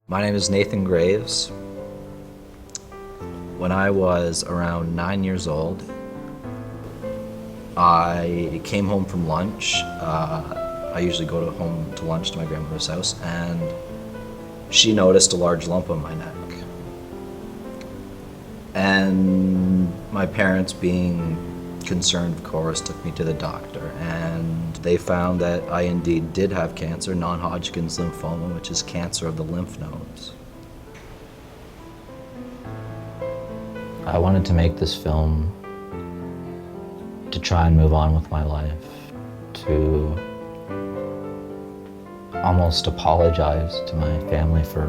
My name is Nathan Graves. When I was around 9 years old, I came home from lunch. I usually go home to lunch to my grandmother's house, and she noticed a large lump on my neck. And my parents, being concerned, of course, took me to the doctor, and they found that I indeed did have cancer, non-Hodgkin's lymphoma, which is cancer of the lymph nodes. I wanted to make this film to try and move on with my life, to almost apologize to my family for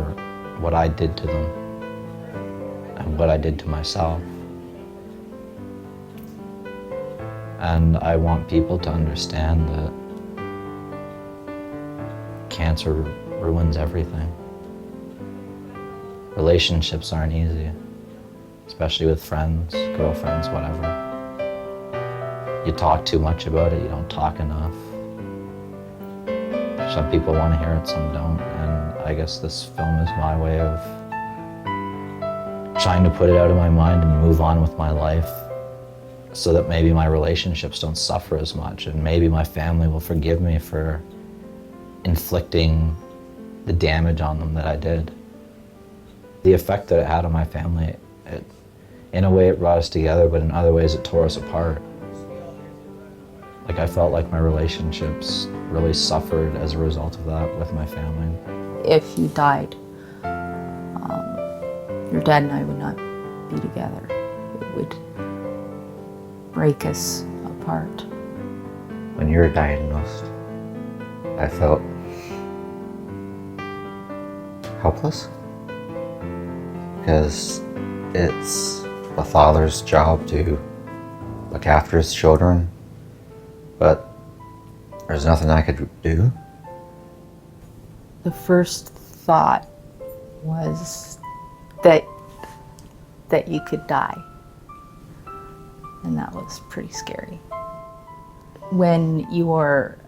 what I did to them and what I did to myself. And I want people to understand that cancer ruins everything. Relationships aren't easy, especially with friends, girlfriends, whatever. You talk too much about it, you don't talk enough. Some people want to hear it, some don't, and I guess this film is my way of trying to put it out of my mind and move on with my life so that maybe my relationships don't suffer as much, and maybe my family will forgive me for inflicting the damage on them that I did. The effect that it had on my family, in a way it brought us together, but in other ways it tore us apart. Like, I felt like my relationships really suffered as a result of that with my family. If you died, your dad and I would not be together. It would break us apart. When you were diagnosed, I felt helpless, because it's a father's job to look after his children, but there's nothing I could do. The first thought was that you could die, and that was pretty scary. When you're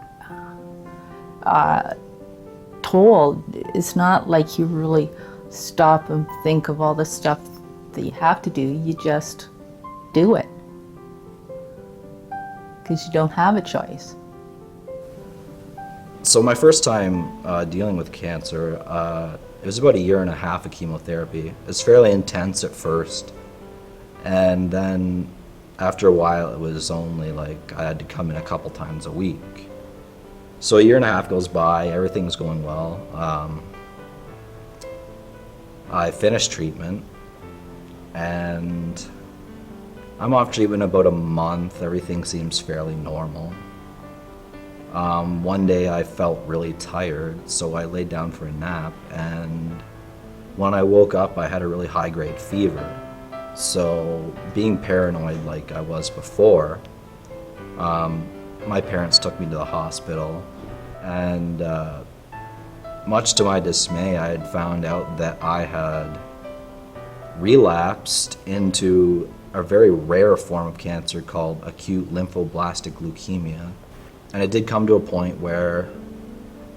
told, it's not like you really stop and think of all the stuff that you have to do. You just do it, because you don't have a choice. So my first time dealing with cancer, it was about 1.5 years of chemotherapy. It's fairly intense at first, and then after a while it was only like I had to come in a couple times a week. So 1.5 years goes by, everything's going well. I finished treatment, and I'm off treatment about a month. Everything seems fairly normal. One day I felt really tired, so I laid down for a nap, and when I woke up I had a really high-grade fever. So, being paranoid like I was before, my parents took me to the hospital, and much to my dismay, I had found out that I had relapsed into a very rare form of cancer called acute lymphoblastic leukemia. And it did come to a point where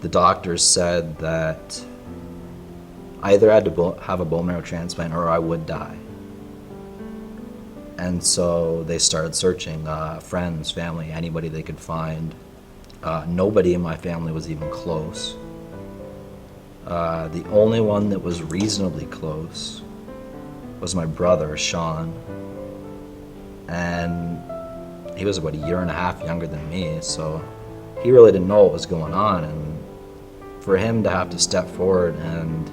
the doctors said that I either had to have a bone marrow transplant or I would die. And so they started searching, friends, family, anybody they could find. Nobody in my family was even close. The only one that was reasonably close was my brother, Sean. And he was about 1.5 years younger than me, so he really didn't know what was going on. And for him to have to step forward and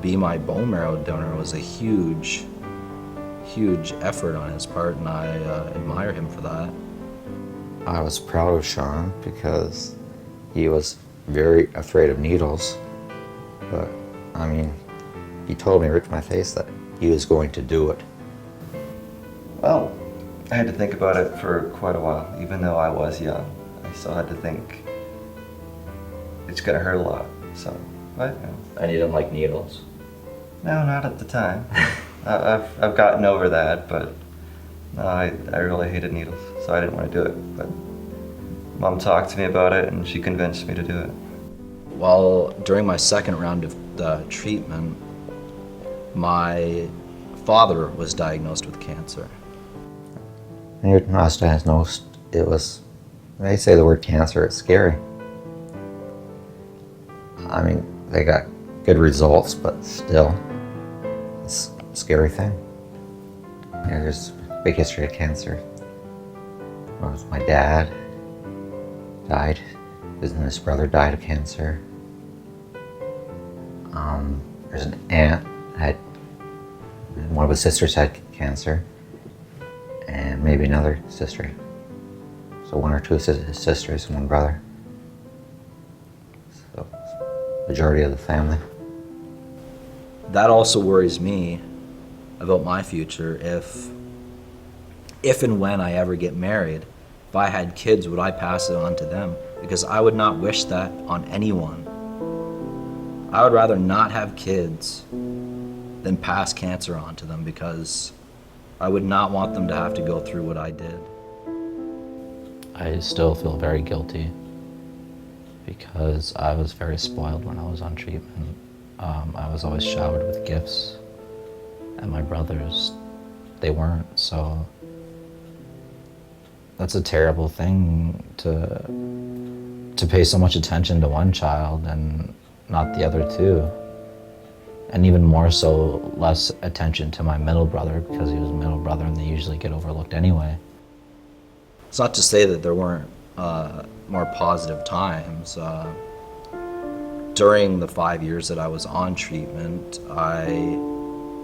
be my bone marrow donor was a huge effort on his part, and I admire him for that. I was proud of Sean because he was very afraid of needles, but I mean, he told me right to my face that he was going to do it. Well, I had to think about it for quite a while. Even though I was young, I still had to think it's gonna hurt a lot. So, but you know. And you didn't like needles? No, not at the time. I've gotten over that, but no, I really hated needles, so I didn't want to do it. But Mom talked to me about it, and she convinced me to do it. Well, during my second round of treatment, my father was diagnosed with cancer. When I was diagnosed, they say the word cancer, it's scary. I mean, they got good results, but still, it's a scary thing. There's a big history of cancer. My dad died, and his brother died of cancer. There's an aunt one of his sisters had cancer, and maybe another sister. So one or two sisters and one brother. So majority of the family. That also worries me about my future. If and when I ever get married, if I had kids, would I pass it on to them? Because I would not wish that on anyone. I would rather not have kids than pass cancer on to them, because I would not want them to have to go through what I did. I still feel very guilty because I was very spoiled when I was on treatment. I was always showered with gifts, and my brothers, they weren't. So that's a terrible thing to pay so much attention to one child and not the other two. And even more so, less attention to my middle brother, because he was a middle brother and they usually get overlooked anyway. It's not to say that there weren't more positive times. During the 5 years that I was on treatment, I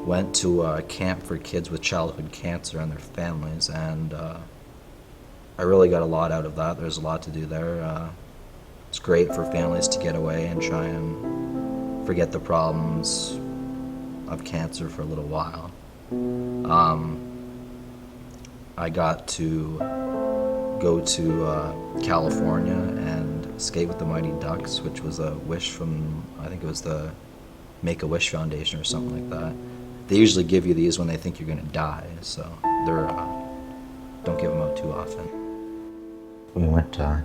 went to a camp for kids with childhood cancer and their families, and I really got a lot out of that. There's a lot to do there. It's great for families to get away and try and forget the problems of cancer for a little while. I got to go to California and skate with the Mighty Ducks, which was a wish from, I think it was the Make-A-Wish Foundation or something like that. They usually give you these when they think you're gonna die, so they're don't give them out too often. We went to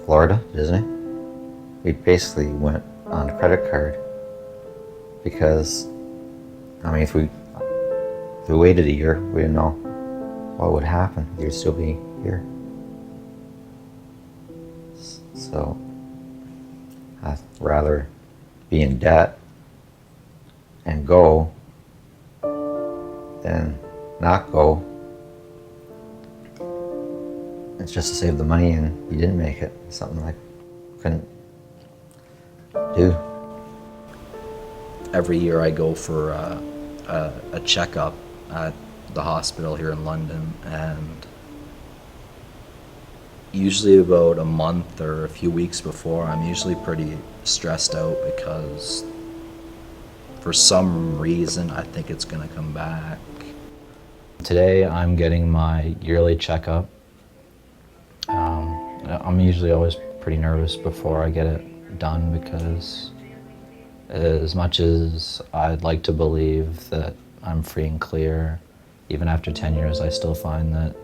Florida, Disney. We basically went on a credit card because, I mean, if we waited a year, we didn't know what would happen. You'd still be here. So I'd rather be in debt and go than not go. It's just to save the money and you didn't make it. Something I couldn't do. Every year I go for a checkup at the hospital here in London, and usually about a month or a few weeks before, I'm usually pretty stressed out because for some reason I think it's gonna come back. Today I'm getting my yearly checkup. I'm usually always pretty nervous before I get it done because as much as I'd like to believe that I'm free and clear, even after 10 years, I still find that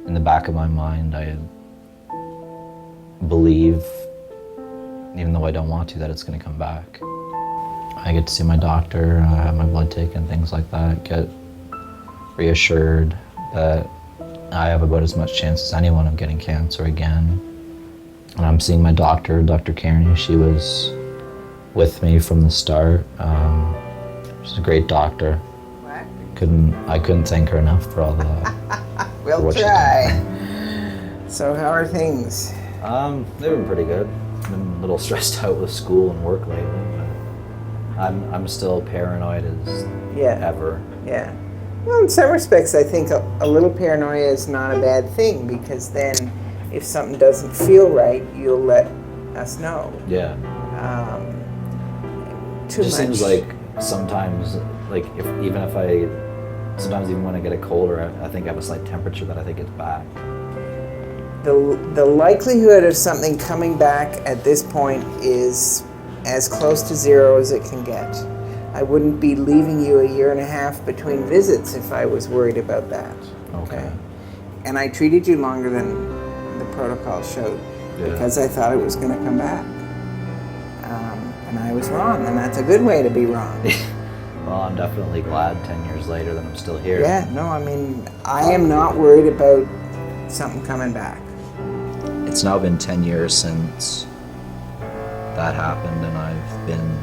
in the back of my mind, I believe, even though I don't want to, that it's going to come back. I get to see my doctor, have my blood taken, things like that, get reassured that I have about as much chance as anyone of getting cancer again. And I'm seeing my doctor, Dr. Kearney. She was with me from the start. She's a great doctor. What? I couldn't thank her enough for all the. We'll what she's try. So how are things? They've been pretty good. Been a little stressed out with school and work lately, but I'm still paranoid as ever. Yeah. Well, in some respects, I think a little paranoia is not a bad thing, because then if something doesn't feel right, you'll let us know. Yeah. Too It just much. seems like sometimes, like sometimes even when I get a cold or I think I have a slight temperature, that I think it's back. The likelihood of something coming back at this point is as close to zero as it can get. I wouldn't be leaving you a year and a half between visits if I was worried about that. Okay. And I treated you longer than the protocol showed because I thought it was going to come back. and I was wrong, and that's a good way to be wrong. Well, I'm definitely glad 10 years later that I'm still here. Yeah, no, I mean, I am not worried about something coming back. It's now been 10 years since that happened, and I've been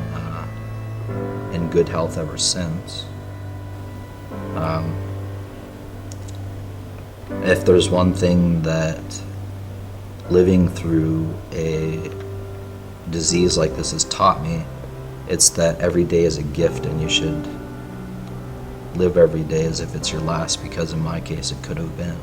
in good health ever since. If there's one thing that living through a disease like this has taught me, it's that every day is a gift, and you should live every day as if it's your last, because in my case it could have been.